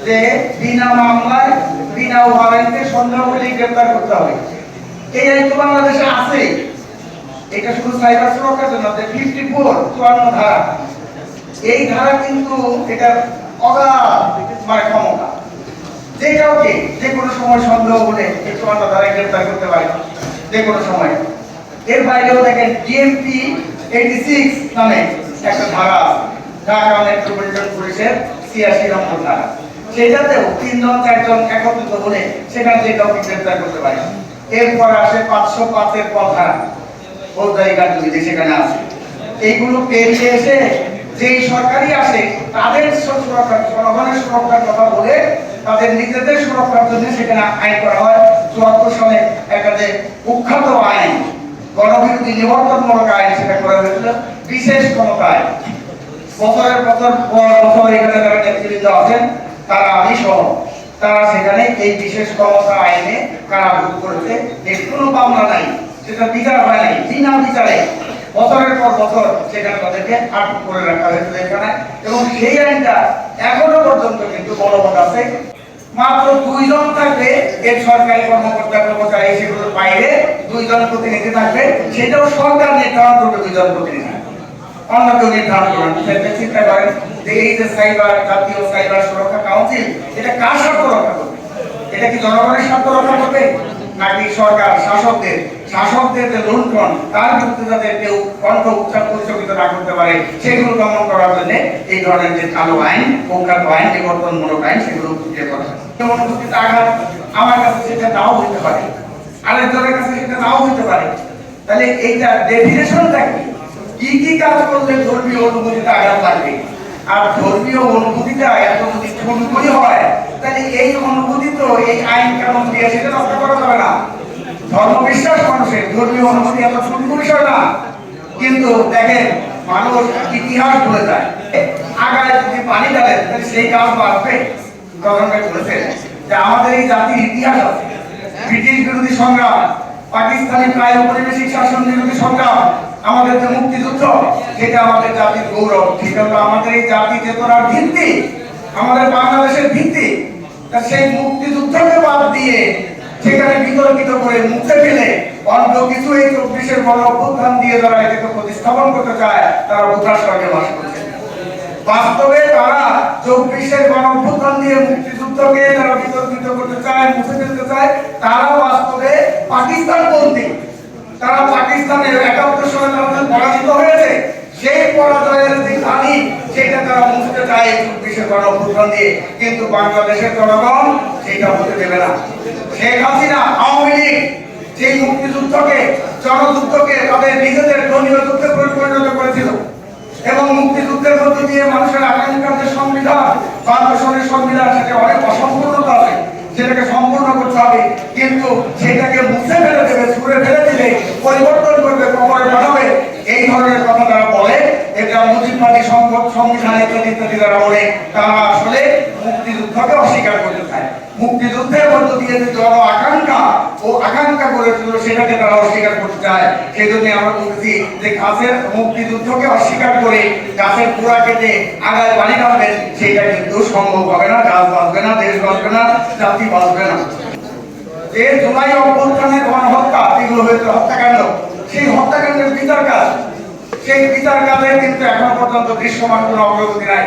যে বিনা মামলায় বিনা ওয়ারেন্টে সন্দেহ হলে গ্রেফতার করতে হবে। এই আইন তো বাংলাদেশে আছে। এটা শুধু সাইবার সুরক্ষার জন্য। 54 ধারা, এই ধারা কিন্তু এটা মানে ক্ষমতা যে কাউকে যে কোনো সময় সন্দেহ হলে এই 54 ধারায় গ্রেফতার করতে পারে যে কোনো সময়। এর বাইরেও দেখেন ডিএমপি 86 নামে একটা ধারা আছে, ঢাকা মেট্রোপলিটন পুলিশের 86 নম্বর ধারা। সেটাতেও 3 জন 4 জন একত্রিত হলে সেখানে যে কাউকে গ্রেফতার করতে পারে। এরপর আসে 505 এর ধারা, ফৌজদারি কার্যবিধি সেখানে আছে। এইগুলো পেরিয়ে এসে যেই সরকারি আসে তাদের সুরক্ষা, জনগণের সুরক্ষার কথা বলে তাদের নিজেদের সুরক্ষার জন্য সেখানে আইন করা হয়। 74 সালে একটা যে কুখ্যাত আইন, গণবিরোধী নিবর্তনমূলক আইন, সেটা করা হয়েছিল বিশেষ ক্ষমতা আইন। বছরের বছর এখানে যারা নেতৃবৃন্দ আছেন তারা, আমি সহ, তারা সেখানে এই বিশেষ ক্ষমতা আইনে কারাভোগ করেছে। এর কোনো মামলা নাই, সেটা বিচার হয় নাই, বিনা বিচারে বছরের পর বছর সেখানে তাদেরকে আটক করে রাখা হয়েছিল এখানে। এবং সেই আইনটা এখনো পর্যন্ত কিন্তু বলবৎ আছে। মাত্র 2 জন থাকবে এর সরকারি কর্মকর্তা কর্মচারী, সেগুলোর বাইরে 2 জন প্রতিনিধি থাকবে, সেটাও সরকার নির্ধারণ করবে 2 জন প্রতিনিধি, অন্য কেউ নির্ধারণ করবে। চিন্তা করেন যে এই যে সাইবার, জাতীয় সাইবার সুরক্ষা কাউন্সিল, এটা কার স্বার্থ রক্ষা করবে? এটা কি জনগণের স্বার্থ রক্ষা করবে, নাকি সরকার শাসকদের যে লুণ্ঠন তার বিরুদ্ধে যাতে কেউ কণ্ঠ উচ্চারিত না করতে পারে সেগুলো দমন করার জন্য এই ধরনের যে কালো আইন, কুখ্যাত আইন, নিবর্তনমূলক আইন, সেগুলো ইয়ে করা হয়। অনুভূতিতে আঘাত আমার কাছে সেটা নাও হইতে পারে, আরেকজনের কাছে সেটা নাও হইতে পারে। তাহলে এইটা ডেফিনেশনটা কি কি কাজ করলে ধর্মীয় অনুভূতিতে আঘাত লাগবে? আর ধর্মীয় অনুভূতিটা এত যদি ঠুনকরি হয়, তাহলে এই অনুভূতি তো এই আইন কানুন দিয়ে সেটা রক্ষা করা যাবে না। ধর্ম বিশ্বাস মানুষের, ধর্মীয় অনুভূতি এত ঠুনকো বিষয় না। কিন্তু দেখেন, মানুষ ইতিহাস ভুলে যায়। আগায় যদি পানি ঢালেন তাহলে সেই কাজ বাড়বে। প্রধানমন্ত্রী বলেছেন যে আমাদের এই জাতির ইতিহাস আছে, ব্রিটিশ বিরোধী সংগ্রাম, পাকিস্তানি প্রায় ঔপনিবেশিক শাসন বিরোধী সংগ্রাম, আমাদের যে মুক্তিযুদ্ধ, সেটা আমাদের জাতির গৌরব। ঠিক আছে, আমাদের এই জাতি চেতনার ভিত্তি, আমাদের বাংলাদেশের ভিত্তি। সেই মুক্তিযুদ্ধকে বাদ দিয়ে সেখানে বিতর্কিত করে মুছে ফেলে অন্য কিছু এই 24-এর গণ অভ্যুত্থান দিয়ে যারা এটাকে প্রতিস্থাপন করতে চায়, তারা ভূতার সঙ্গে বাস করছে। বাস্তবে তারা 24-এর গণ অভ্যুত্থান দিয়ে মুক্তিযুদ্ধকে যারা বিতর্কিত করতে চায়, মুছে ফেলতে চায়, তারা বাস্তবে পাকিস্তানপন্থী। তারা পাকিস্তানের 71 সালে তারা পরাজিত হয়েছে, সেই পরাজয়ের যে হানি সেটা তারা মুছতে চায় 24-এর গণ অভ্যুত্থান দিয়ে। কিন্তু বাংলাদেশের জনগণ সেটা হতে দেবে না। শেখ হাসিনা, আওয়ামী লীগ সেই মুক্তিযুদ্ধকে, জনযুদ্ধকে তাদের নিজেদের ধর্মীয় যুদ্ধে পরিণত করেছিল। এবং মুক্তিযুদ্ধের মধ্য দিয়ে মানুষের আকাঙ্ক্ষার যে সংবিধান, বাংলাদেশের সংবিধান, সেটা অনেক অসম্পূর্ণতা আছে, সেটাকে সম্পূর্ণ করতে হবে। কিন্তু সেটাকে মুছে ফেলে দেবে, ছুঁড়ে ফেলে দিলে পরিবর্তন করবে, কবরে পাঠাবে, এই ধরনের কথা তারা বলে। এটা মুজিববাদী সংবিধান ইত্যাদি যারা বলে, তারা আসলে মুক্তিযুদ্ধকে অস্বীকার করতে চায়। মুক্তিযুদ্ধের মধ্য দিয়ে যে জন আকাঙ্ক্ষা ও আকাঙ্ক্ষা করেছিল সেটাকে তারা অস্বীকার করতে চায়। সেই জন্য আমরা বলতেছি যে গাছের মুক্তিযুদ্ধকে অস্বীকার করে গাছের পুরা কেটে আগায় বাড়ি নামবেন, সেটা কিন্তু সম্ভব হবে না। গাছ বাঁচবে না, দেশ বাঁচবে না, জাতি বাঁচবে না। যে জুলাই অভ্যুত্থানের গণহত্যা যেগুলো হয়েছে, হত্যাকাণ্ড, সেই হত্যাকাণ্ডের বিচার কাজ, সেই বিচার কাজে কিন্তু এখনো পর্যন্ত দৃশ্যমান কোনো অগ্রগতি নাই।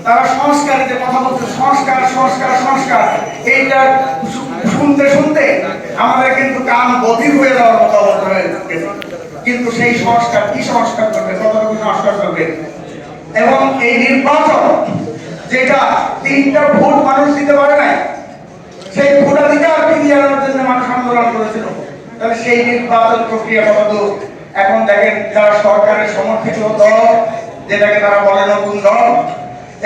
তারা সংস্কারের কথা বলছে, সংস্কার সংস্কার সংস্কার, এইটা শুনতে শুনতে আমাদের কিন্তু কান বধির হয়ে যাওয়ার মতো অবস্থা হয়ে গেছে। কিন্তু সেই সংস্কার কি সংস্কার করবে, কতটুকু সংস্কার করবে? এবং এই নির্বাচন, যেটা 3টা ভোট মানুষ দিতে পারে নাই, সেই ভোটাধিকার ফিরিয়ে আনার জন্য মানুষ আন্দোলন করেছিল, তাহলে সেই নির্বাচন প্রক্রিয়া কতদূর? এখন দেখেন, যারা সরকারের সমর্থিত দল, যেটাকে তারা বলে নতুন দল,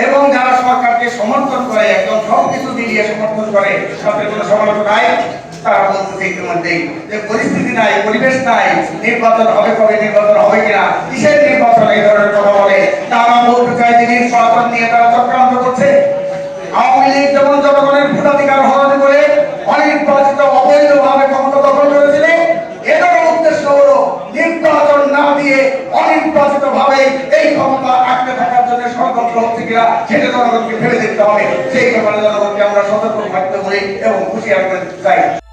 এবং যারা সরকারকে সমর্থন করে, একদম সবকিছু মিলিয়ে সমর্থন করে, সাথে কোনো সমালোচনা নাই, তারা বলতেছে ইতিমধ্যেই যে পরিস্থিতি নাই, পরিবেশ নাই, নির্বাচন হবে কবে, নির্বাচন হবে কিনা, কিসের নির্বাচন, এই ধরনের কথা বলে। তারা বলতে চায় যে নির্বাচন নিয়ে তারা চক্রান্ত করছে। আওয়ামী লীগ যেমন জনগণের ভোটাধিকার হরণ করে অনির্বাচিত অবৈধভাবে ক্ষমতা দখল করেছিল, এটার উদ্দেশ্য হলো নির্বাচন না দিয়ে অনির্বাচিত ভাবে এই ক্ষমতা আটকে থাকার জন্য ষড়যন্ত্র হচ্ছে কিনা সেটা জনগণকে ফেলে দিতে হবে। সেই ব্যাপারে জনগণ দেই এবং হুঁশিয়ার করে যাই।